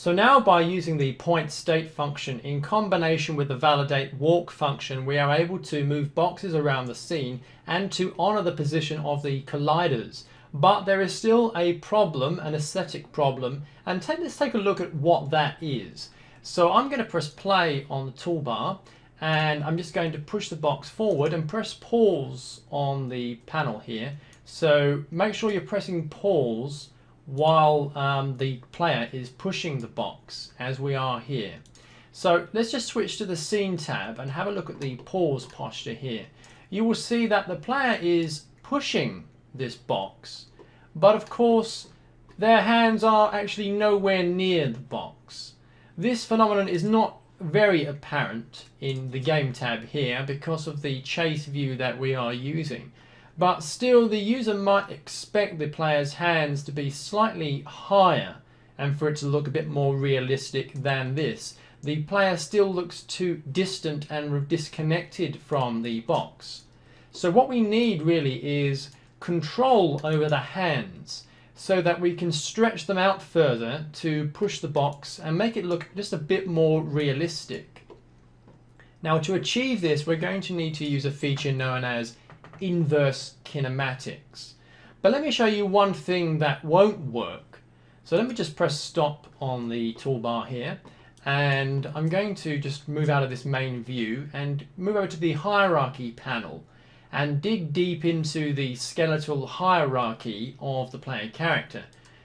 So now by using the point state function in combination with the validate walk function, we are able to move boxes around the scene and to honor the position of the colliders. But there is still a problem, an aesthetic problem, and let's take a look at what that is. So I'm going to press play on the toolbar, and I'm just going to push the box forward and press pause on the panel here. So make sure you're pressing pause while the player is pushing the box, as we are here. So let's just switch to the scene tab and have a look at the pause posture here. You will see that the player is pushing this box, but of course their hands are actually nowhere near the box. This phenomenon is not very apparent in the game tab here because of the chase view that we are using. But still, the user might expect the player's hands to be slightly higher and for it to look a bit more realistic than this. The player still looks too distant and disconnected from the box. So what we need really is control over the hands so that we can stretch them out further to push the box and make it look just a bit more realistic. Now, to achieve this, we're going to need to use a feature known as inverse kinematics. But let me show you one thing that won't work. So let me just press stop on the toolbar here, and I'm going to just move out of this main view and move over to the hierarchy panel and dig deep into the skeletal hierarchy of the player character.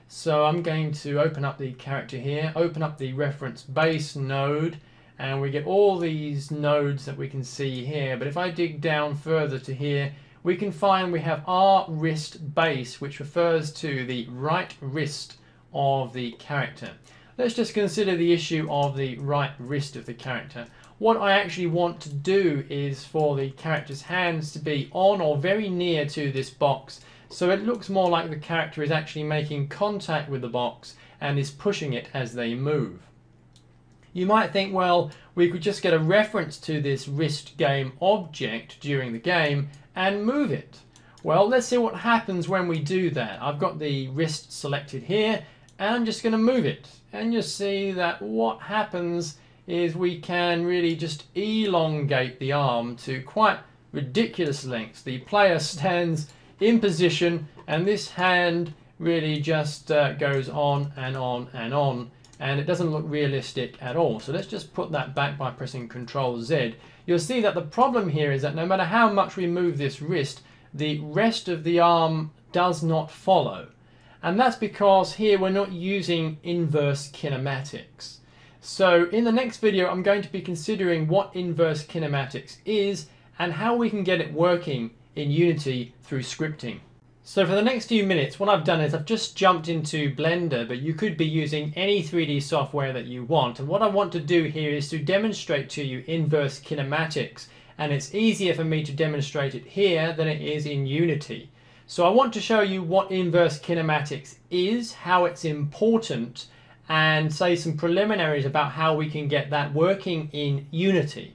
So I'm going to open up the character here, open up the reference base node, and we get all these nodes that we can see here. But if I dig down further to here, we can find we have our wrist base, which refers to the right wrist of the character. Let's just consider the issue of the right wrist of the character. What I actually want to do is for the character's hands to be on or very near to this box, so it looks more like the character is actually making contact with the box and is pushing it as they move. You might think, well, we could just get a reference to this wrist game object during the game and move it. Well, let's see what happens when we do that. I've got the wrist selected here and I'm just going to move it, and you'll see that what happens is we can really just elongate the arm to quite ridiculous lengths. The player stands in position and this hand really just goes on and on and on, and it doesn't look realistic at all. So let's just put that back by pressing Ctrl Z. You'll see that the problem here is that no matter how much we move this wrist, the rest of the arm does not follow. And that's because here we're not using inverse kinematics. So in the next video, I'm going to be considering what inverse kinematics is and how we can get it working in Unity through scripting. So for the next few minutes, what I've done is I've just jumped into Blender, but you could be using any 3D software that you want. And what I want to do here is to demonstrate to you inverse kinematics. And it's easier for me to demonstrate it here than it is in Unity. So I want to show you what inverse kinematics is, how it's important, and say some preliminaries about how we can get that working in Unity.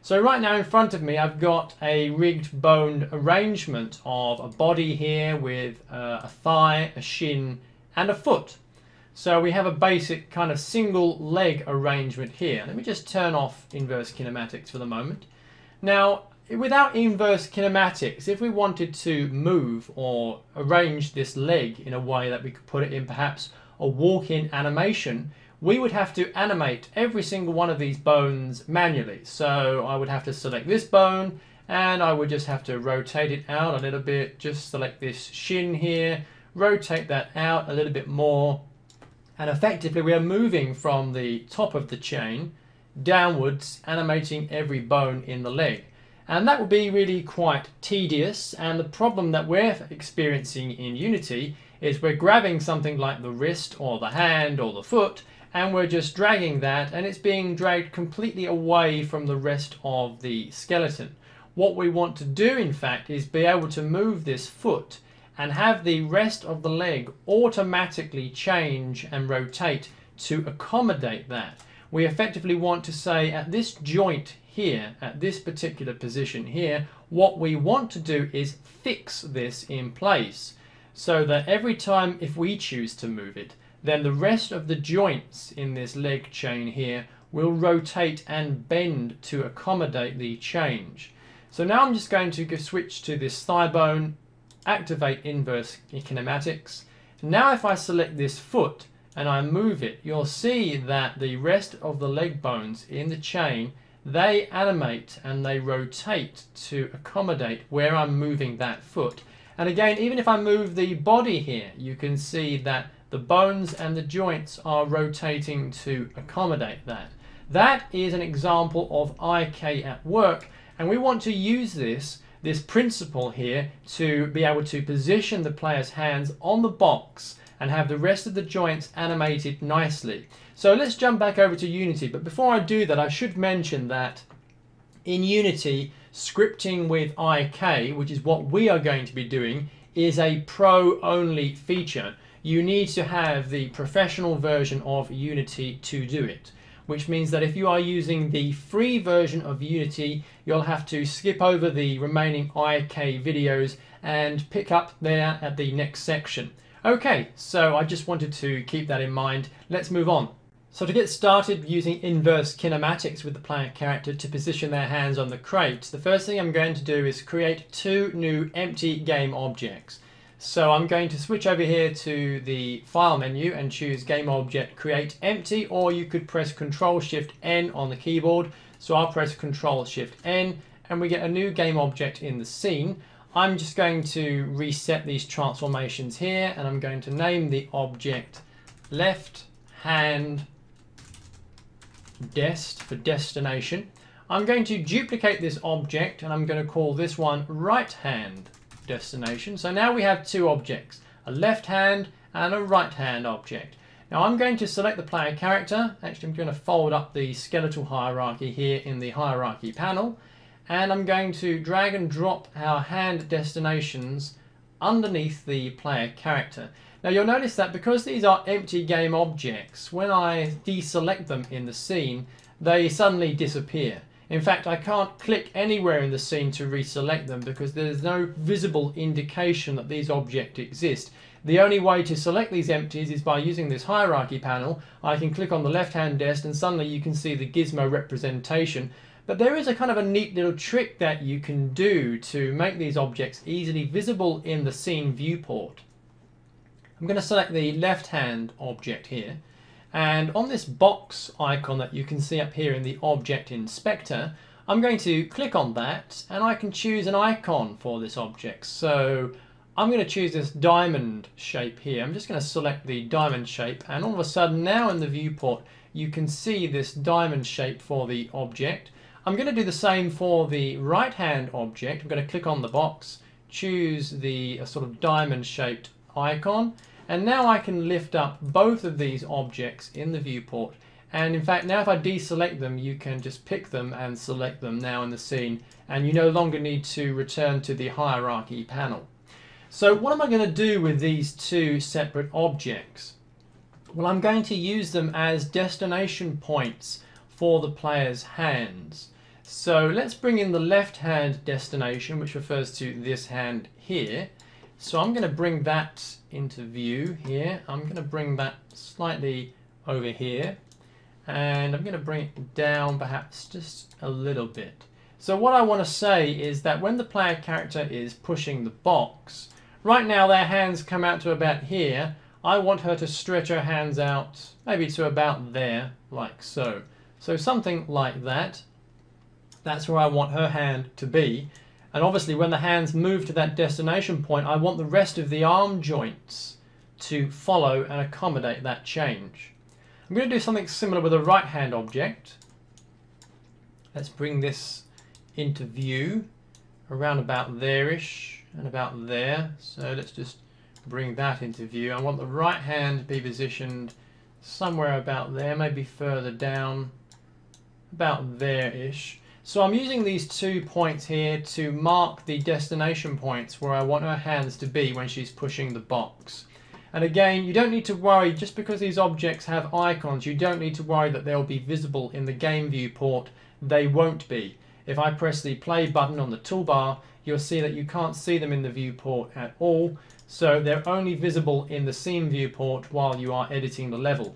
So right now in front of me I've got a rigged bone arrangement of a body here with a thigh, a shin and a foot. So we have a basic kind of single leg arrangement here. Let me just turn off inverse kinematics for the moment. Now, without inverse kinematics, if we wanted to move or arrange this leg in a way that we could put it in perhaps a walk-in animation, we would have to animate every single one of these bones manually. So I would have to select this bone and I would just have to rotate it out a little bit, just select this shin here, rotate that out a little bit more, and effectively we are moving from the top of the chain downwards, animating every bone in the leg. And that would be really quite tedious, and the problem that we're experiencing in Unity is we're grabbing something like the wrist or the hand or the foot and we're just dragging that, and it's being dragged completely away from the rest of the skeleton. What we want to do in fact is be able to move this foot and have the rest of the leg automatically change and rotate to accommodate that. We effectively want to say at this joint here, at this particular position here, what we want to do is fix this in place so that every time if we choose to move it, then the rest of the joints in this leg chain here will rotate and bend to accommodate the change. So now I'm just going to switch to this thigh bone, activate inverse kinematics. Now if I select this foot and I move it, you'll see that the rest of the leg bones in the chain, they animate and they rotate to accommodate where I'm moving that foot. And again, even if I move the body here, you can see that the bones and the joints are rotating to accommodate that. That is an example of IK at work, and we want to use this principle here to be able to position the player's hands on the box and have the rest of the joints animated nicely. So let's jump back over to Unity, but before I do that I should mention that in Unity, scripting with IK, which is what we are going to be doing, is a pro-only feature. You need to have the professional version of Unity to do it, which means that if you are using the free version of Unity, you'll have to skip over the remaining IK videos and pick up there at the next section. Okay, so I just wanted to keep that in mind. Let's move on. So to get started using inverse kinematics with the player character to position their hands on the crate, the first thing I'm going to do is create 2 new empty game objects. So I'm going to switch over here to the file menu and choose game object create empty, or you could press Ctrl+Shift+N on the keyboard. So I'll press Ctrl+Shift+N and we get a new game object in the scene. I'm just going to reset these transformations here and I'm going to name the object left hand dest for destination. I'm going to duplicate this object and I'm going to call this one right hand destination. So now we have 2 objects, a left hand and a right hand object. Now I'm going to select the player character. Actually, I'm going to fold up the skeletal hierarchy here in the hierarchy panel, and I'm going to drag and drop our hand destinations underneath the player character. Now you'll notice that because these are empty game objects, when I deselect them in the scene, they suddenly disappear. In fact, I can't click anywhere in the scene to reselect them because there's no visible indication that these objects exist. The only way to select these empties is by using this hierarchy panel. I can click on the left-hand desk and suddenly you can see the gizmo representation. But there is a kind of a neat little trick that you can do to make these objects easily visible in the scene viewport. I'm going to select the left-hand object here. And on this box icon that you can see up here in the Object Inspector, I'm going to click on that and I can choose an icon for this object. So I'm going to choose this diamond shape here. I'm just going to select the diamond shape, and all of a sudden now in the viewport you can see this diamond shape for the object. I'm going to do the same for the right hand object. I'm going to click on the box, choose the sort of diamond shaped icon, and now I can lift up both of these objects in the viewport. And in fact, now if I deselect them, you can just pick them and select them now in the scene, and you no longer need to return to the hierarchy panel. So what am I going to do with these 2 separate objects? Well, I'm going to use them as destination points for the player's hands. So let's bring in the left hand destination, which refers to this hand here. So I'm going to bring that into view here. I'm going to bring that slightly over here, and I'm going to bring it down perhaps just a little bit. So what I want to say is that when the player character is pushing the box, right now their hands come out to about here. I want her to stretch her hands out maybe to about there, like so. So something like that. That's where I want her hand to be. And obviously when the hands move to that destination point, I want the rest of the arm joints to follow and accommodate that change. I'm going to do something similar with a right hand object. Let's bring this into view around about there-ish and about there. So let's just bring that into view. I want the right hand to be positioned somewhere about there, maybe further down, about there-ish. So I'm using these 2 points here to mark the destination points where I want her hands to be when she's pushing the box. And again, you don't need to worry, just because these objects have icons, you don't need to worry that they'll be visible in the game viewport. They won't be. If I press the play button on the toolbar, you'll see that you can't see them in the viewport at all. so they're only visible in the scene viewport while you are editing the level.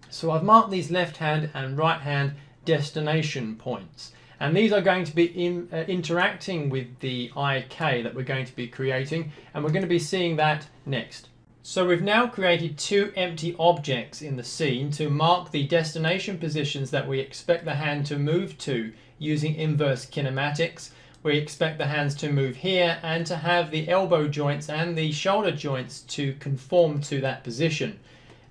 So I've marked these left hand and right hand destination points, and these are going to be interacting with the IK that we're going to be creating, and we're going to be seeing that next. So we've now created two empty objects in the scene to mark the destination positions that we expect the hand to move to using inverse kinematics. We expect the hands to move here and to have the elbow joints and the shoulder joints to conform to that position.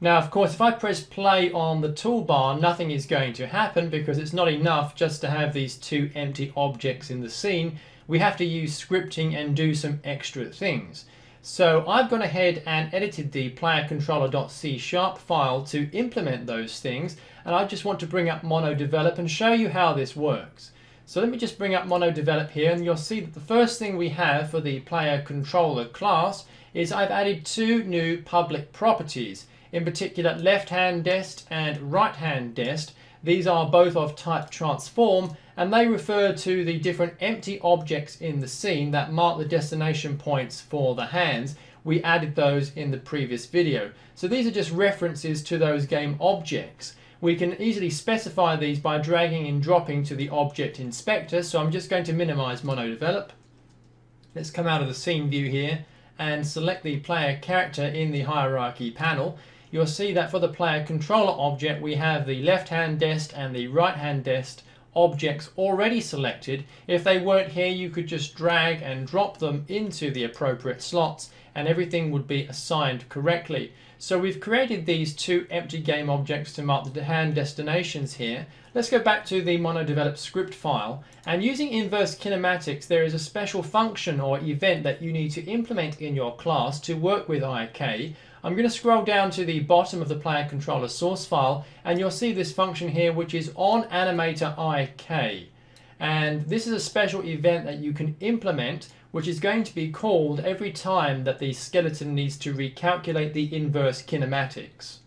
Now, of course, if I press play on the toolbar, nothing is going to happen because it's not enough just to have these two empty objects in the scene. We have to use scripting and do some extra things. So I've gone ahead and edited the playercontroller.c# file to implement those things, and I just want to bring up MonoDevelop and show you how this works. So let me just bring up MonoDevelop here, and you'll see that the first thing we have for the player controller class is I've added two new public properties, in particular left hand dest and right hand dest. These are both of type transform, and they refer to the different empty objects in the scene that mark the destination points for the hands. We added those in the previous video. So these are just references to those game objects. We can easily specify these by dragging and dropping to the object inspector. So I'm just going to minimize MonoDevelop. Let's come out of the scene view here and select the player character in the hierarchy panel. You'll see that for the player controller object we have the left hand dest and the right hand dest objects already selected. If they weren't here, you could just drag and drop them into the appropriate slots and everything would be assigned correctly. So we've created these two empty game objects to mark the hand destinations here. Let's go back to the MonoDevelop script file, and using inverse kinematics there is a special function or event that you need to implement in your class to work with IK. I'm going to scroll down to the bottom of the player controller source file, and you'll see this function here which is onAnimatorIK, and this is a special event that you can implement which is going to be called every time that the skeleton needs to recalculate the inverse kinematics.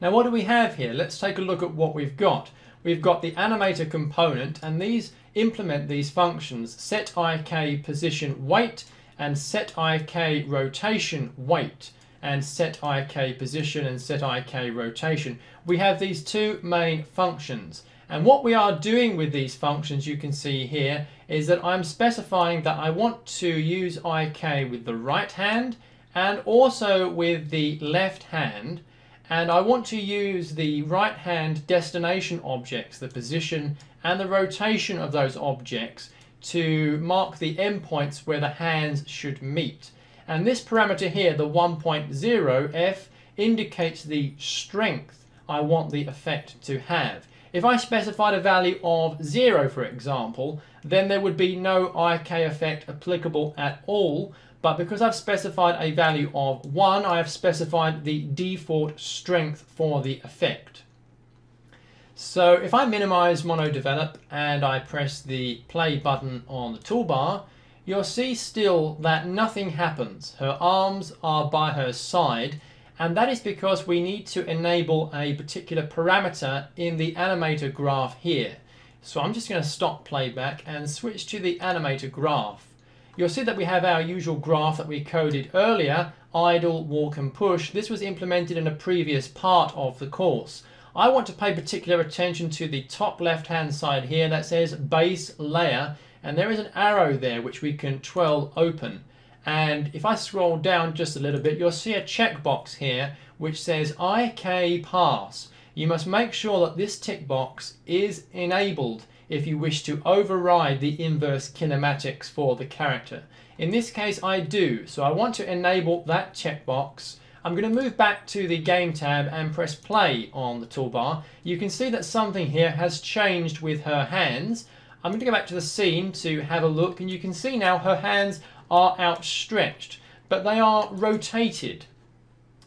Now what do we have here? Let's take a look at what we've got. We've got the animator component, and these implement these functions set IK position weight and set IK rotation weight, and set IK position and set IK rotation. We have these two main functions, and what we are doing with these functions, you can see here, is that I'm specifying that I want to use IK with the right hand and also with the left hand, and I want to use the right hand destination objects, the position and the rotation of those objects, to mark the endpoints where the hands should meet. And this parameter here, the 1.0f, indicates the strength I want the effect to have. If I specified a value of 0, for example, then there would be no IK effect applicable at all. But because I've specified a value of 1, I have specified the default strength for the effect. So if I minimize MonoDevelop and I press the play button on the toolbar, you'll see still that nothing happens. Her arms are by her side, and that is because we need to enable a particular parameter in the animator graph here. So I'm just going to stop playback and switch to the animator graph. You'll see that we have our usual graph that we coded earlier, idle, walk and push. This was implemented in a previous part of the course. I want to pay particular attention to the top left hand side here that says base layer, and there is an arrow there which we can twirl open. And if I scroll down just a little bit, you'll see a checkbox here which says IK pass. You must make sure that this tick box is enabled if you wish to override the inverse kinematics for the character. In this case I do, so I want to enable that checkbox. I'm going to move back to the game tab and press play on the toolbar. You can see that something here has changed with her hands. I'm going to go back to the scene to have a look, and you can see now her hands are outstretched, but they are rotated.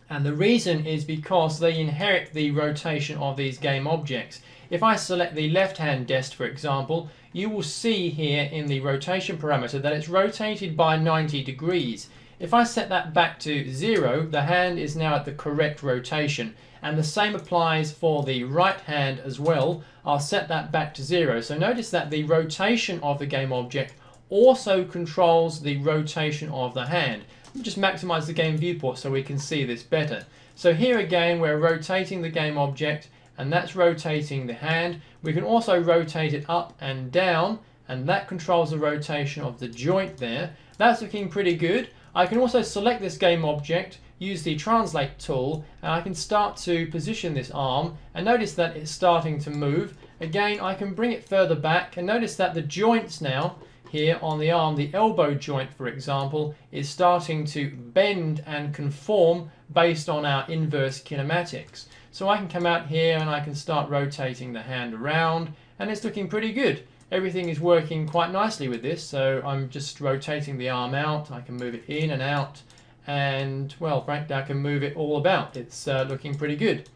And the reason is because they inherit the rotation of these game objects. If I select the left hand dest, for example, you will see here in the rotation parameter that it's rotated by 90 degrees. If I set that back to 0, the hand is now at the correct rotation, and the same applies for the right hand as well. I'll set that back to 0. So notice that the rotation of the game object also controls the rotation of the hand. just maximize the game viewport so we can see this better. So here again, we're rotating the game object, and that's rotating the hand. We can also rotate it up and down, and that controls the rotation of the joint there. That's looking pretty good. I can also select this game object, use the translate tool, and I can start to position this arm, and notice that it's starting to move. Again, I can bring it further back, and notice that the joints now here on the arm, the elbow joint for example, is starting to bend and conform based on our inverse kinematics. So I can come out here and I can start rotating the hand around, and it's looking pretty good. Everything is working quite nicely with this, so I'm just rotating the arm out. I can move it in and out, and well, frankly, I can move it all about. It's looking pretty good.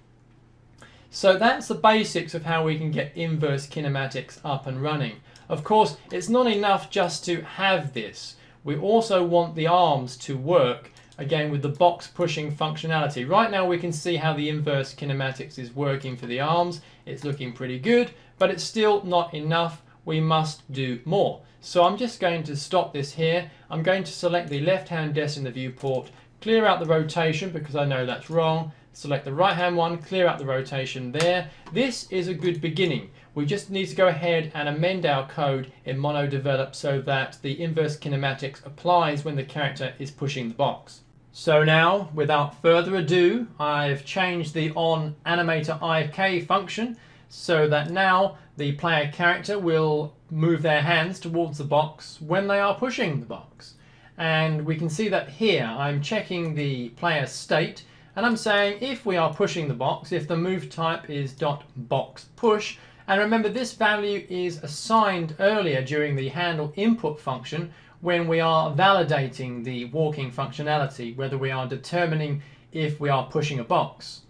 So that's the basics of how we can get inverse kinematics up and running. Of course, it's not enough just to have this. We also want the arms to work, again, with the box pushing functionality. Right now we can see how the inverse kinematics is working for the arms. It's looking pretty good, but it's still not enough. We must do more. So I'm just going to stop this here. I'm going to select the left hand desk in the viewport, clear out the rotation because I know that's wrong. Select the right hand one, clear out the rotation there. This is a good beginning. We just need to go ahead and amend our code in MonoDevelop so that the inverse kinematics applies when the character is pushing the box. So now, without further ado, I've changed the onAnimatorIK function so that now the player character will move their hands towards the box when they are pushing the box. And we can see that here I'm checking the player state, and I'm saying if we are pushing the box, if the move type is .boxPush, and remember this value is assigned earlier during the handle input function when we are validating the walking functionality, whether we are determining if we are pushing a box.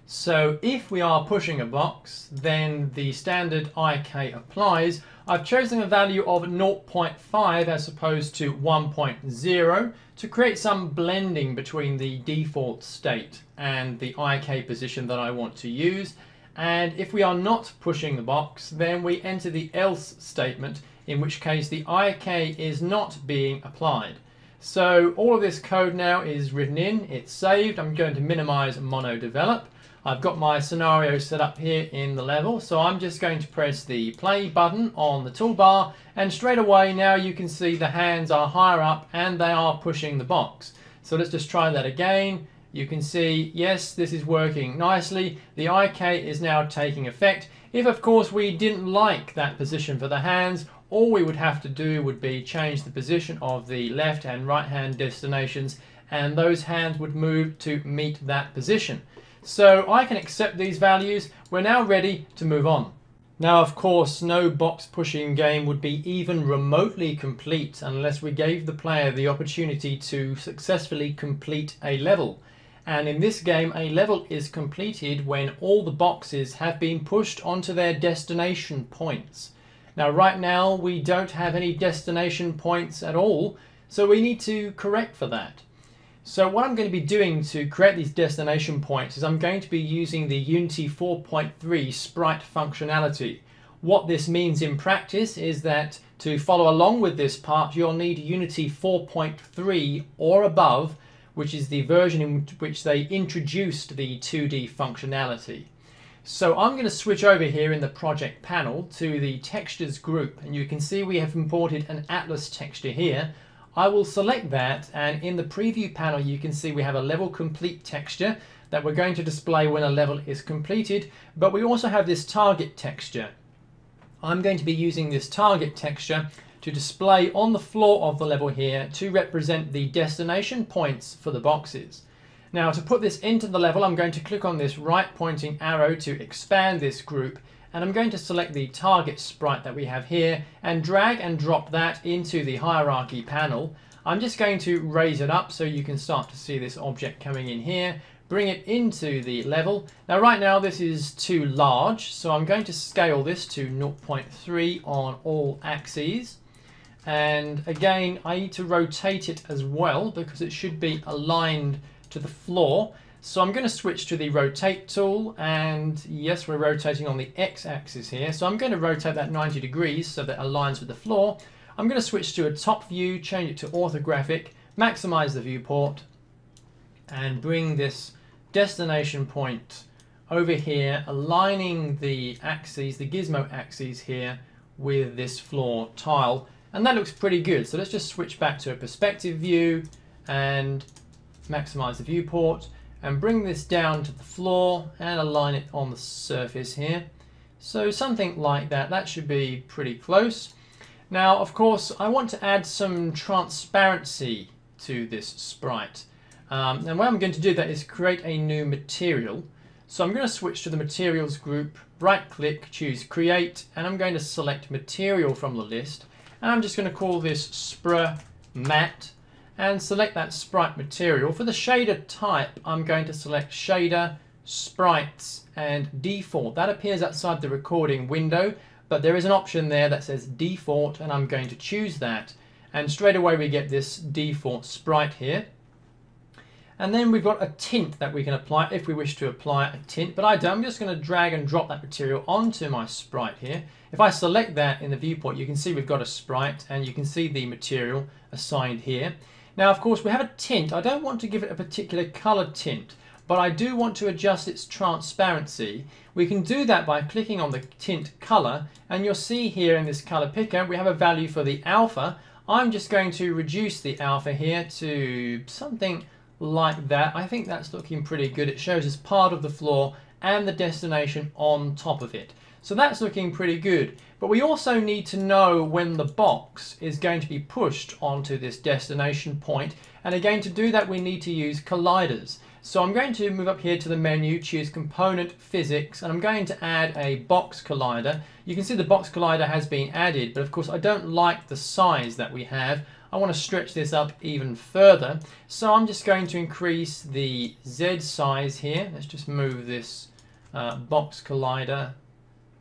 So if we are pushing a box, then the standard IK applies. I've chosen a value of 0.5 as opposed to 1.0 to create some blending between the default state and the IK position that I want to use. And if we are not pushing the box, then we enter the else statement, in which case the IK is not being applied. So all of this code now is written in, it's saved. I'm going to minimize MonoDevelop. I've got my scenario set up here in the level, so I'm just going to press the play button on the toolbar, and straight away now you can see the hands are higher up and they are pushing the box. So let's just try that again. You can see, yes, this is working nicely. The IK is now taking effect. If, of course, we didn't like that position for the hands, all we would have to do would be change the position of the left and right hand destinations, and those hands would move to meet that position. So I can accept these values. We're now ready to move on. Now, of course, no box pushing game would be even remotely complete unless we gave the player the opportunity to successfully complete a level. And in this game, a level is completed when all the boxes have been pushed onto their destination points. Now, right now, we don't have any destination points at all, so we need to correct for that. So what I'm going to be doing to create these destination points is I'm going to be using the Unity 4.3 sprite functionality. What this means in practice is that to follow along with this part, you'll need Unity 4.3 or above, which is the version in which they introduced the 2D functionality. So I'm going to switch over here in the project panel to the textures group, and you can see we have imported an Atlas texture here. I will select that, and in the preview panel you can see we have a level complete texture that we're going to display when a level is completed, but we also have this target texture. I'm going to be using this target texture to display on the floor of the level here to represent the destination points for the boxes. Now, to put this into the level, I'm going to click on this right pointing arrow to expand this group, and I'm going to select the target sprite that we have here and drag and drop that into the hierarchy panel. I'm just going to raise it up so you can start to see this object coming in here, bring it into the level. Now right now this is too large, so I'm going to scale this to 0.3 on all axes. And again, I need to rotate it as well because it should be aligned to the floor. So I'm going to switch to the rotate tool, and yes, we're rotating on the x-axis here. So I'm going to rotate that 90 degrees so that it aligns with the floor. I'm going to switch to a top view, change it to orthographic, maximize the viewport and bring this destination point over here, aligning the axes, the gizmo axes here with this floor tile, and that looks pretty good. So let's just switch back to a perspective view and maximize the viewport and bring this down to the floor and align it on the surface here. So something like that. That should be pretty close. Now, of course, I want to add some transparency to this sprite. And what I'm going to do that is create a new material. So I'm going to switch to the materials group, right click, choose create, and I'm going to select material from the list. And I'm just going to call this Spr Matte and select that sprite material. For the shader type, I'm going to select shader, sprites, and default. That appears outside the recording window, but there is an option there that says default, and I'm going to choose that. And straight away we get this default sprite here. And then we've got a tint that we can apply if we wish to apply a tint, but I don't. I'm just going to drag and drop that material onto my sprite here. If I select that in the viewport, you can see we've got a sprite and you can see the material assigned here. Now, of course, we have a tint. I don't want to give it a particular color tint, but I do want to adjust its transparency. We can do that by clicking on the tint color, and you'll see here in this color picker, we have a value for the alpha. I'm just going to reduce the alpha here to something like that. I think that's looking pretty good. It shows us part of the floor and the destination on top of it. So that's looking pretty good. But we also need to know when the box is going to be pushed onto this destination point. And again, to do that, we need to use colliders. So I'm going to move up here to the menu, choose Component Physics, and I'm going to add a box collider. You can see the box collider has been added, but of course I don't like the size that we have. I want to stretch this up even further. So I'm just going to increase the Z size here. Let's just move this box collider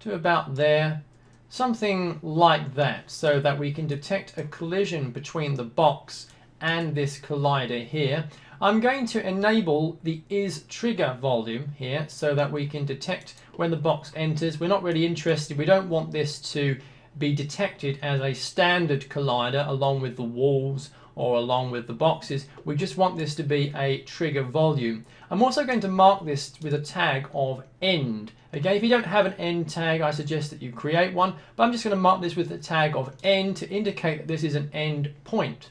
to about there. Something like that, so that we can detect a collision between the box and this collider here. I'm going to enable the is trigger volume here so that we can detect when the box enters. We're not really interested. We don't want this to be detected as a standard collider along with the walls or along with the boxes. We just want this to be a trigger volume. I'm also going to mark this with a tag of end. Again, if you don't have an end tag, I suggest that you create one, but I'm just going to mark this with the tag of end to indicate that this is an end point.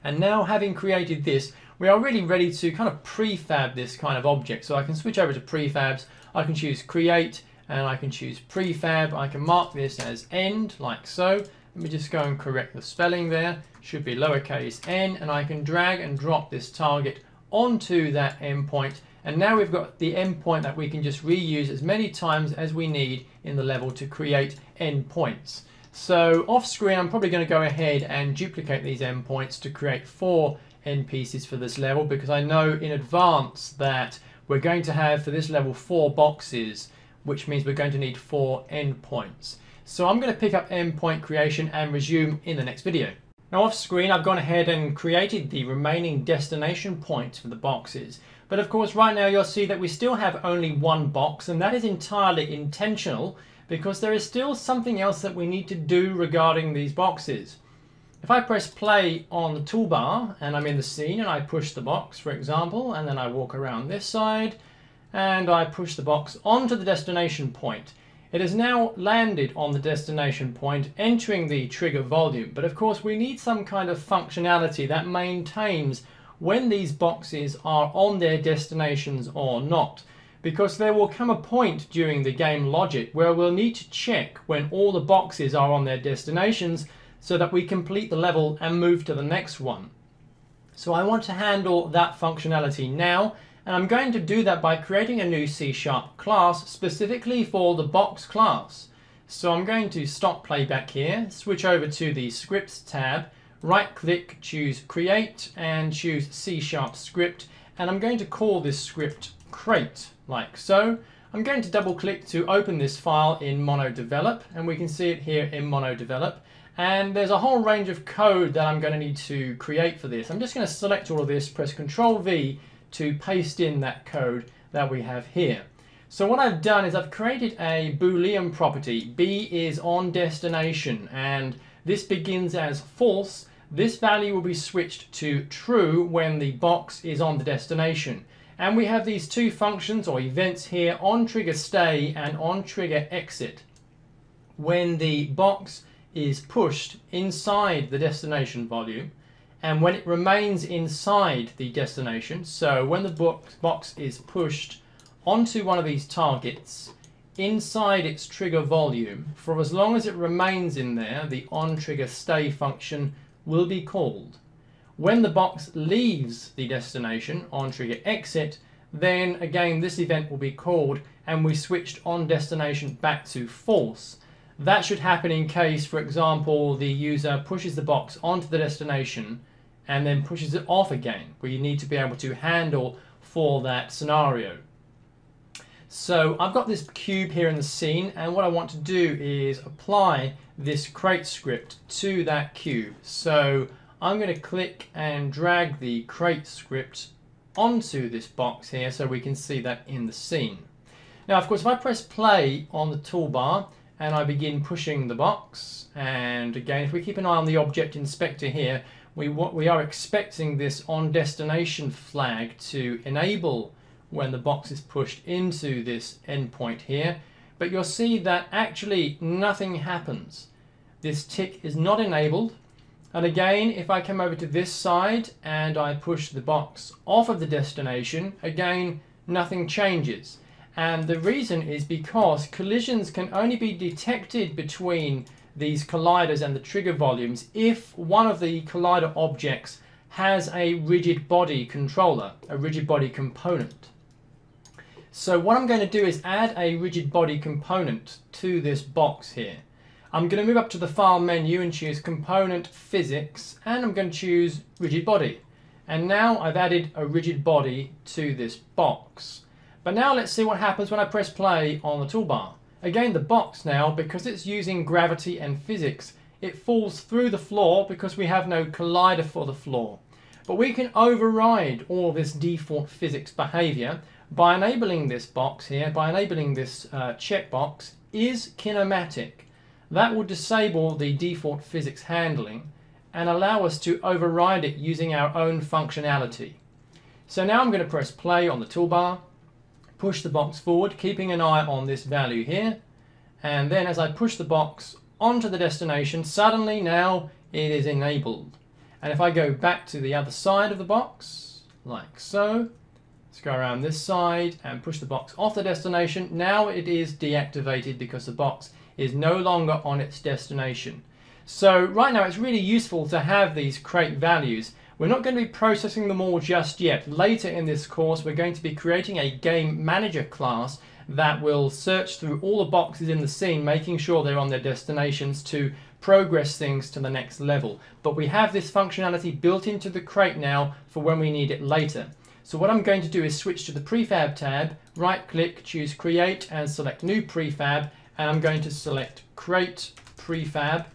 And now, having created this, we are really ready to kind of prefab this kind of object. So I can switch over to prefabs, I can choose create, and I can choose prefab. I can mark this as end, like so. Let me just go and correct the spelling there. Should be lowercase n, and I can drag and drop this target onto that endpoint. And now we've got the endpoint that we can just reuse as many times as we need in the level to create endpoints. So off screen, I'm probably going to go ahead and duplicate these endpoints to create 4 end pieces for this level, because I know in advance that we're going to have for this level 4 boxes, which means we're going to need 4 endpoints. So I'm going to pick up endpoint creation and resume in the next video. Now off screen, I've gone ahead and created the remaining destination points for the boxes. But of course, right now you'll see that we still have only 1 box, and that is entirely intentional because there is still something else that we need to do regarding these boxes. If I press play on the toolbar and I'm in the scene and I push the box, for example, and then I walk around this side and I push the box onto the destination point, it has now landed on the destination point, entering the trigger volume. But of course, we need some kind of functionality that maintains when these boxes are on their destinations or not, because there will come a point during the game logic where we'll need to check when all the boxes are on their destinations so that we complete the level and move to the next one. So I want to handle that functionality now, and I'm going to do that by creating a new C# class specifically for the box class. So I'm going to stop playback here, switch over to the scripts tab, right click, choose create, and choose C# script, and I'm going to call this script crate, like so. I'm going to double click to open this file in MonoDevelop, and we can see it here in MonoDevelop. And there's a whole range of code that I'm going to need to create for this. I'm just going to select all of this, press Ctrl V to paste in that code that we have here. So what I've done is I've created a Boolean property. B is on destination, and this begins as false, this value will be switched to true when the box is on the destination. And we have these two functions or events here, on trigger stay and on trigger exit. When the box is pushed inside the destination volume and when it remains inside the destination, so when the box is pushed onto one of these targets inside its trigger volume, for as long as it remains in there, the on trigger stay function will be called. When the box leaves the destination, on trigger exit, then again this event will be called and we switched on destination back to false. That should happen in case, for example, the user pushes the box onto the destination and then pushes it off again. We need to be able to handle for that scenario. So I've got this cube here in the scene, and what I want to do is apply this crate script to that cube. So I'm going to click and drag the crate script onto this box here so we can see that in the scene. Now, of course, if I press play on the toolbar and I begin pushing the box, and again, if we keep an eye on the object inspector here, we are expecting this on destination flag to enable when the box is pushed into this endpoint here, but you'll see that actually nothing happens. This tick is not enabled. And again, if I come over to this side and I push the box off of the destination, again, nothing changes. And the reason is because collisions can only be detected between these colliders and the trigger volumes if one of the collider objects has a rigid body controller, a rigid body component. So what I'm going to do is add a rigid body component to this box here. I'm going to move up to the File menu and choose Component Physics, and I'm going to choose Rigid Body. And now I've added a rigid body to this box. But now let's see what happens when I press play on the toolbar. Again, the box now, because it's using gravity and physics, it falls through the floor because we have no collider for the floor. But we can override all this default physics behavior by enabling this box here, by enabling this checkbox, is kinematic. That will disable the default physics handling and allow us to override it using our own functionality. So now I'm going to press play on the toolbar, push the box forward, keeping an eye on this value here, and then as I push the box onto the destination, suddenly now it is enabled. And if I go back to the other side of the box, like so, let's go around this side and push the box off the destination. Now it is deactivated because the box is no longer on its destination. So right now it's really useful to have these crate values. We're not going to be processing them all just yet. Later in this course we're going to be creating a game manager class that will search through all the boxes in the scene, making sure they're on their destinations to progress things to the next level. But we have this functionality built into the crate now for when we need it later. So what I'm going to do is switch to the Prefab tab, right click, choose Create and select New Prefab, and I'm going to select Crate Prefab,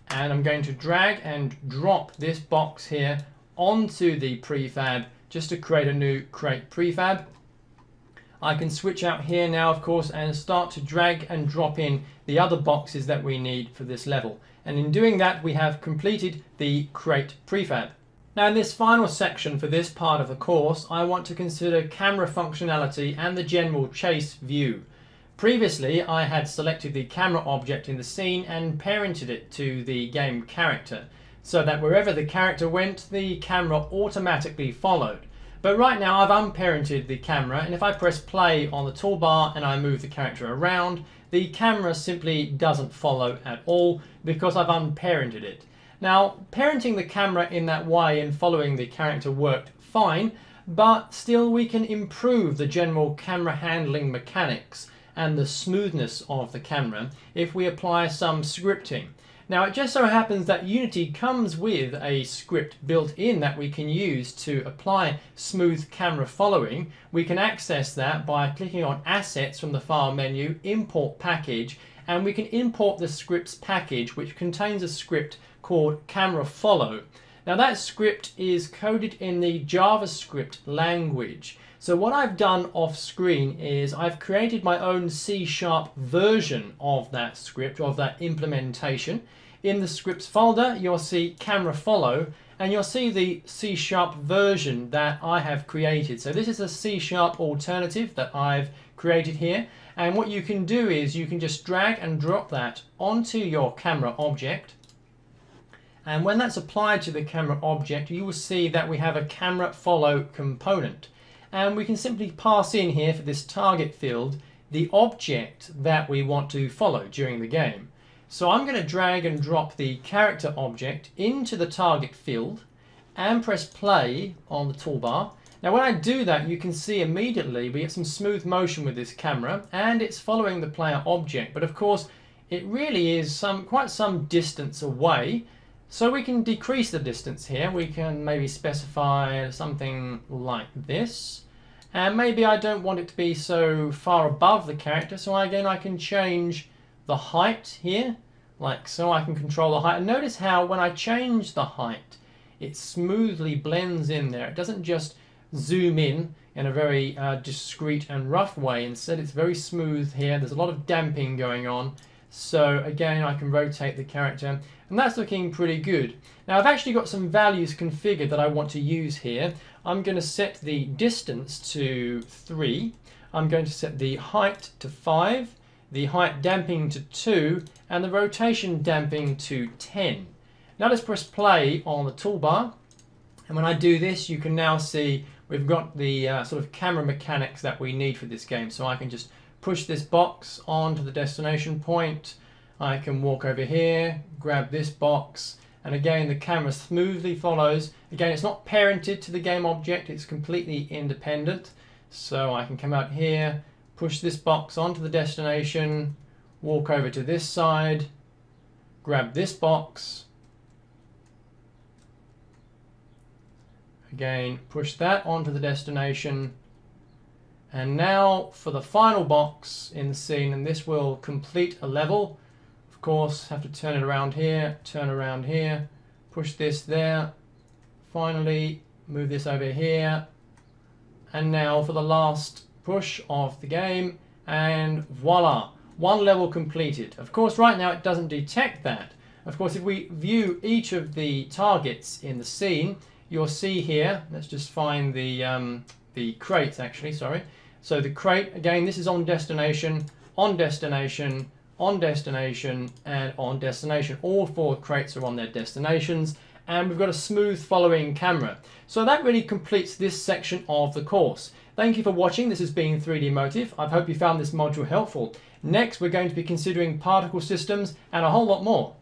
and I'm going to drag and drop this box here onto the prefab just to create a new crate prefab. I can switch out here now, of course, and start to drag and drop in the other boxes that we need for this level. And in doing that, we have completed the crate prefab. Now in this final section for this part of the course, I want to consider camera functionality and the general chase view. Previously, I had selected the camera object in the scene and parented it to the game character, so that wherever the character went, the camera automatically followed. But right now I've unparented the camera, and if I press play on the toolbar and I move the character around, the camera simply doesn't follow at all because I've unparented it. Now, parenting the camera in that way and following the character worked fine, but still we can improve the general camera handling mechanics and the smoothness of the camera if we apply some scripting. Now it just so happens that Unity comes with a script built in that we can use to apply smooth camera following. We can access that by clicking on Assets from the File menu, Import Package, and we can import the scripts package which contains a script called Camera Follow. Now that script is coded in the JavaScript language. So what I've done off screen is I've created my own C# version of that script, of that implementation. in the scripts folder, you'll see camera follow, and you'll see the C# version that I have created. So this is a C# alternative that I've created here. And what you can do is you can just drag and drop that onto your camera object. And when that's applied to the camera object, you will see that we have a camera follow component. And we can simply pass in here for this target field the object that we want to follow during the game. So I'm going to drag and drop the character object into the target field and press play on the toolbar. Now when I do that, you can see immediately we get some smooth motion with this camera and it's following the player object. But of course it really is quite some distance away. So we can decrease the distance here. We can maybe specify something like this. And maybe I don't want it to be so far above the character. So again, I can change the height here, like so. I can control the height. And notice how when I change the height, it smoothly blends in there. It doesn't just zoom in a very discreet and rough way. Instead, it's very smooth here. There's a lot of damping going on. So again, I can rotate the character, and that's looking pretty good. Now I've actually got some values configured that I want to use here. I'm going to set the distance to 3. I'm going to set the height to 5, the height damping to 2, and the rotation damping to 10. Now let's press play on the toolbar. And when I do this, you can now see we've got the sort of camera mechanics that we need for this game. So I can just push this box onto the destination point. I can walk over here, grab this box, and again the camera smoothly follows. Again, it's not parented to the game object, it's completely independent. So I can come out here, push this box onto the destination, walk over to this side, grab this box, again push that onto the destination. And now for the final box in the scene, and this will complete a level. Of course, have to turn it around here, push this there, finally move this over here. And now for the last push of the game, and voila, one level completed. Of course, right now it doesn't detect that. Of course, if we view each of the targets in the scene, you'll see here, let's just find the crates actually, sorry. So the crate, again, this is on destination, on destination, on destination, and on destination. All 4 crates are on their destinations, and we've got a smooth following camera. So that really completes this section of the course. Thank you for watching. This has been 3D Motive. I hope you found this module helpful. Next, we're going to be considering particle systems and a whole lot more.